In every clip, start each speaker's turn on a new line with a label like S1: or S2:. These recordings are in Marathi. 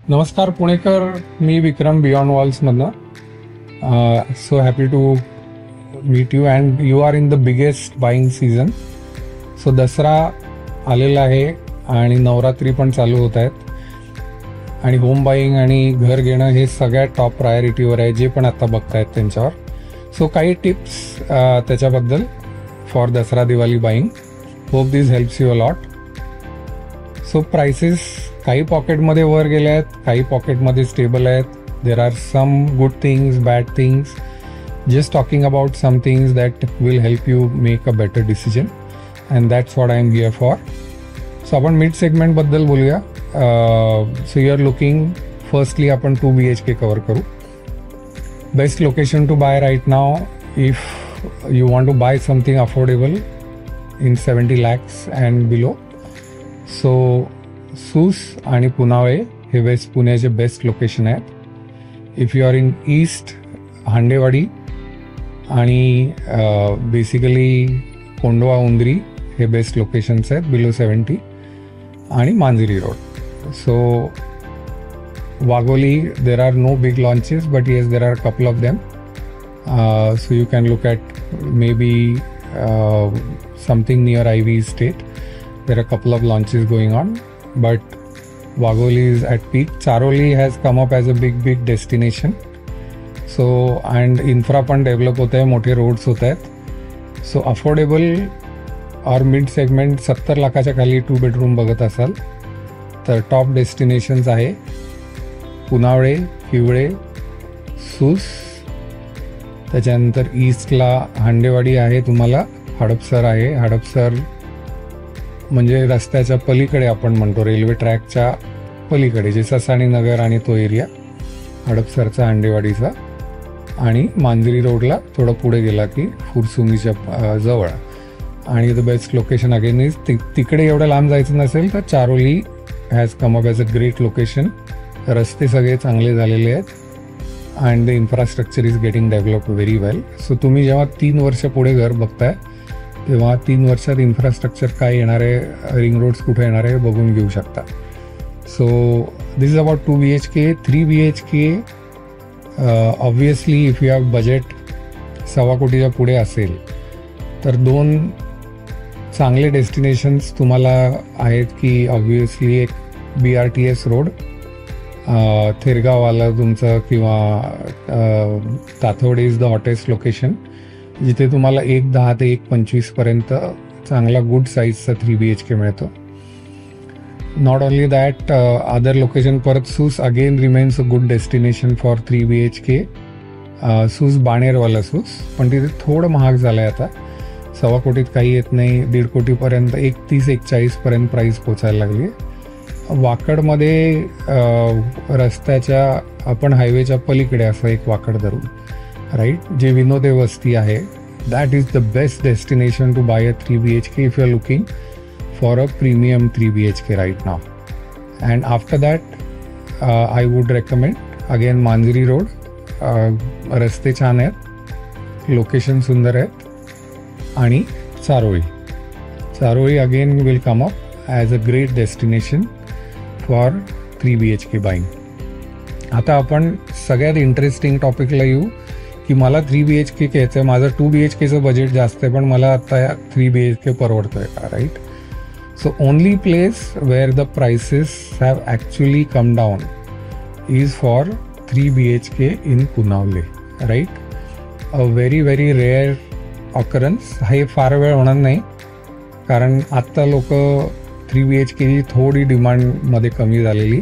S1: नमस्कार पुणेकर, मी विक्रम बियॉन्ड वॉल्समधनं. So happy to meet you and you are in the biggest buying season. So Dasara आलेला आहे आणि नवरात्री पण चालू होत आहेत आणि होम बाईंग आणि घर घेणं हे सगळ्यात टॉप प्रायोरिटीवर आहे जे पण आता बघतायत त्यांच्यावर. सो काही टिप्स त्याच्याबद्दल for Dussehra Diwali buying. Hope this helps you a lot. So prices काही पॉकेटमध्ये वर गेले आहेत, काही पॉकेटमध्ये स्टेबल आहेत. There are some good things, bad things. Just talking about some things that will help you make a better decision and that's what I am here for. So आपण मिड सेगमेंटबद्दल बोलूया. So you are looking, firstly आपण 2 BHK कवर करू. Best location to bye right now if you want to buy something affordable in 70 lakhs and below. So Sus आणि पुनावळे हे वेस्ट पुण्याचे बेस्ट लोकेशन आहेत. If you are in east, Handewadi आणि बेसिकली कोंडवा उंदरी हे बेस्ट लोकेशन्स आहेत बिलो 70 आणि Manjari road. So Wagholi, there are no big launches but yes there are couple of them. So you can look at maybe something near IV Estate. There are a couple of launches going on, but Wagholi is at peak. Charoli has come up as a big destination. So and infra पण डेव्हलप होत आहे, मोठे रोड्स होत आहेत. सो अफोर्डेबल और मिड सेगमेंट 70 लाखाच्या खाली 2 bedroom बघत असाल तर टॉप डेस्टिनेशन्स आहे पुनावळे, किवळे, सूस. त्याच्यानंतर ईस्टला हांडेवाडी आहे, तुम्हाला हडपसर आहे. हडपसर म्हणजे रस्त्याच्या पलीकडे आपण म्हणतो, रेल्वे ट्रॅकच्या पलीकडे, जे ससाणी नगर आणि तो एरिया हडपसरचा, हांडेवाडीचा. आणि मांजरी रोडला थोडं पुढे गेला की फुरसुंगीच्या जवळ. आणि the best location again is तिकडे एवढं लांब जायचं नसेल तर charoli has come up as a great location. रस्ते सगळे चांगले झालेले आहेत and the infrastructure is getting develop very well. So तुम्ही जेव्हा 3 वर्ष पुढे घर बघताय तेव्हा 3 वर्षात इन्फ्रास्ट्रक्चर काय येणार आहे, रिंग रोड्स कुठे येणार आहे बघून घेऊ शकता. So this is about 2 BHK. 3 BHK obviously if you have budget 1.25 कोटीच्या पुढे असेल तर 2 चांगले डेस्टिनेशन्स तुम्हाला आहेत की ऑब्वियसली एक BRTS रोड, थेरगाववाला तुमचं, किंवा Tathawade is the hottest location जिथे तुम्हाला 1.10 ते 1.25 पर्यंत चांगला गुड साईजचा 3 BHK मिळतो. Not only that, other location परत Sus again remains a good destination for 3 BHK. Sus बाणेरवाला सूस, पण तिथे थोडं महाग झालं आहे आता. 1.25 कोटीत काही येत नाही, 1.5 कोटीपर्यंत 31-41 पर्यंत प्राईस पोचायला लागली. वाकडमध्ये रस्त्याच्या, आपण हायवेच्या पलीकडे असं एक वाकड धरून राईट, जे विनोदे वस्ती आहे, that is the best destination to buy a 3 BHK if you are looking for a premium 3 BHK right now. And after that I would recommend again Manjari road. रस्ते छान आहेत, लोकेशन सुंदर आहेत. आणि Charholi again will come up as a great destination for 3 BHK buying. आता आपण सगळ्यात इंटरेस्टिंग टॉपिकला येऊ की मला 3 BHK घ्यायचं आहे. माझं 2 BHKचं बजेट जास्त आहे पण मला आता 3 BHK परवडतोय का, right. So only place where the prices have actually come down is for 3 BHK in Punawale, right. A very rare occurrence. हे फार वेळ होणार नाही कारण आत्ता लोक 3 BHKची थोडी डिमांडमध्ये कमी झालेली,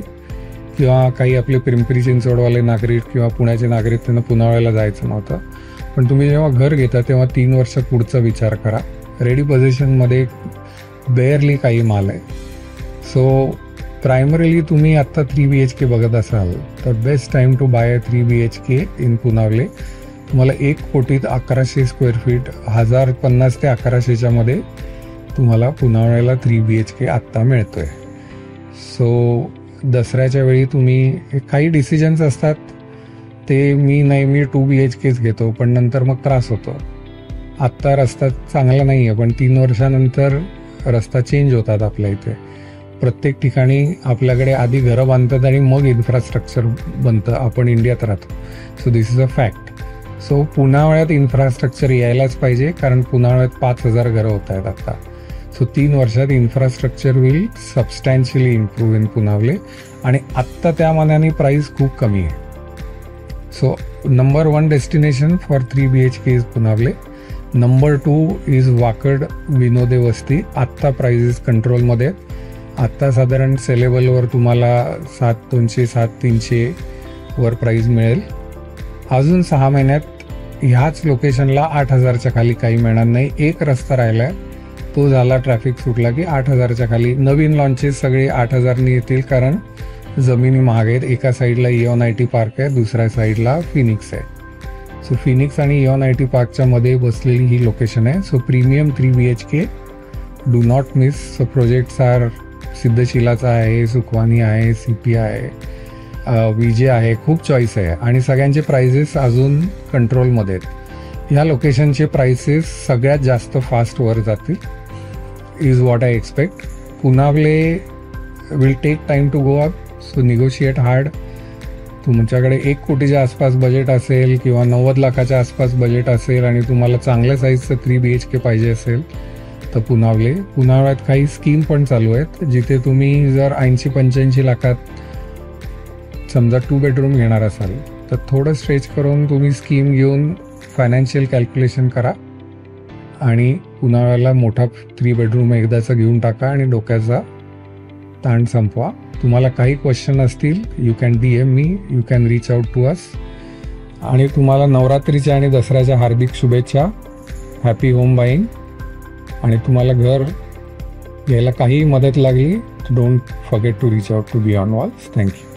S1: किंवा काही आपले पिंपरी चिंचवडवाले नागरिक किंवा पुण्याचे नागरिक त्यांना पुनावळ्याला जायचं नव्हतं. पण तुम्ही जेव्हा घर घेता तेव्हा 3 वर्ष पुढचा विचार करा. रेडी पोझिशनमध्ये बेअरली काही माल आहे. सो प्रायमरीली तुम्ही आत्ता 3 BHK बघत असाल तर best time to buy a 3 BHK in Punawale. तुम्हाला 1 कोटीत 1100 स्क्वेअर फीट, 1050 ते 1100च्या मध्ये तुम्हाला पुनावळ्याला 3 BHK आत्ता मिळतोय. सो दसऱ्याच्या वेळी तुम्ही काही डिसिजन्स असतात ते मी 2 BHKच घेतो पण नंतर मग त्रास होतो. आत्ता रस्ता चांगला नाही आहे पण 3 वर्षानंतर रस्ता चेंज होतात आपल्या इथे. प्रत्येक ठिकाणी आपल्याकडे आधी घरं बांधतात आणि मग इन्फ्रास्ट्रक्चर बनतं. आपण इंडियात राहतो, so this is a fact. So पुनावळ्यात इन्फ्रास्ट्रक्चर यायलाच पाहिजे, कारण पुनावळ्यात 5,000 घरं होत आहेत आता. सो 3 वर्षात infrastructure will substantially improve in Punawale, आणि आत्ता त्या मानाने प्राईस खूप कमी आहे. So number 1 destination for 3 BHK is Punawale. Number 2 is Wakad Vinode Vasti. आत्ता प्राइजेस कंट्रोलमध्ये. आत्ता साधारण सेलेबलवर तुम्हाला 7,200 7,300 वर प्राईज मिळेल. अजून 6 महिन्यात ह्याच लोकेशनला 8,000च्या खाली काही मिळणार नाही. एक रस्ता राहिला आहे, तो झाला ट्रॅफिक सुटला की 8,000च्या खाली. नवीन लॉन्चेस सगळे 8,000नी येतील, कारण जमिनी महाग आहेत. एका साईडला इऑन IT पार्क आहे, दुसऱ्या साईडला फिनिक्स आहे. सो फिनिक्स आणि इऑन IT पार्कच्या मध्ये बसलेली ही लोकेशन आहे. So premium 3 BHK, do not miss. So projects are सिद्धशिलाचा आहे, सुखवानी आहे, CP आहे, विजे आहे. खूप चॉईस आहे आणि सगळ्यांचे प्राइजेस अजून कंट्रोलमध्ये आहेत. ह्या लोकेशनचे प्राइसेस सगळ्यात जास्त फास्ट वर जातील, is what I expect. Poonawalla will take time to go up, so negotiate hard. तुमच्याकडे 1 कोटीच्या आसपास बजेट असेल किंवा 90 लाखाच्या आसपास बजेट असेल आणि तुम्हाला चांगल्या साईजचं 3 BHK पाहिजे असेल तर पुनावळ्यात काही स्कीम पण चालू आहेत, जिथे तुम्ही जर 80-85 लाखात समजा 2 बेडरूम घेणार असाल तर थोडं स्ट्रेच करून तुम्ही स्कीम घेऊन फायनान्शियल कॅल्क्युलेशन करा आणि पुनावळ्याला मोठा 3 बेडरूम एकदाचा घेऊन टाका आणि डोक्याचा ताण संपवा. तुम्हाला काही क्वेश्चन असतील, you can DM me, you can reach out to us. आणि तुम्हाला नवरात्रीच्या आणि दसऱ्याच्या हार्दिक शुभेच्छा. Happy home buying. आणि तुम्हाला घर घ्यायला काही मदत लागली, don't forget to reach out to Beyond Walls. Thank you.